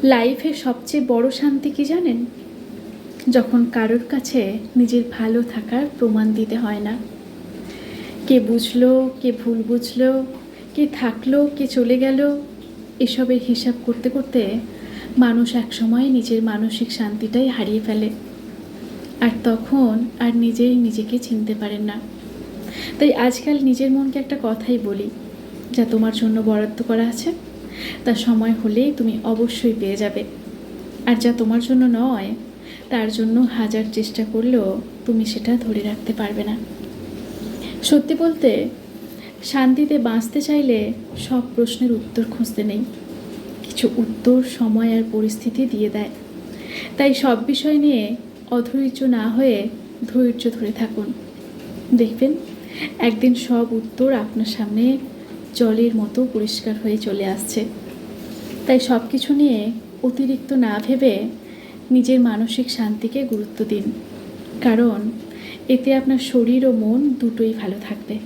লাইফের সবচেয়ে বড় শান্তি কি জানেন? যখন কারোর কাছে নিজের ভালো থাকার প্রমাণ দিতে হয় না। কে বুঝলো, কে ভুল বুঝলো, কে থাকলো, কে চলে গেল, এসবের হিসাব করতে করতে মানুষ একসময় নিজের মানসিক শান্তিটাই হারিয়ে ফেলে। আর তখন আর নিজেই নিজেকে চিনতে পারেন না। তাই আজকাল নিজের মনকে একটা কথাই বলি, যা তোমার জন্য বরাদ্দ করা আছে তা সময় হলেই তুমি অবশ্যই পেয়ে যাবে। আর যা তোমার জন্য নয়, তার জন্য হাজার চেষ্টা করলেও তুমি সেটা ধরে রাখতে পারবে না। সত্যি বলতে, শান্তিতে বাঁচতে চাইলে সব প্রশ্নের উত্তর খুঁজতে নেই, কিছু উত্তর সময় আর পরিস্থিতি দিয়ে দেয়। তাই সব বিষয় নিয়ে অধৈর্য না হয়ে ধৈর্য ধরে থাকুন। দেখবেন একদিন সব উত্তর আপনার সামনে জলের মতো পরিষ্কার হয়ে চলে আসছে। তাই সব কিছু নিয়ে অতিরিক্ত না ভেবে নিজের মানসিক শান্তিকে গুরুত্ব দিন, কারণ এতে আপনার শরীর ও মন দুটোই ভালো থাকবে।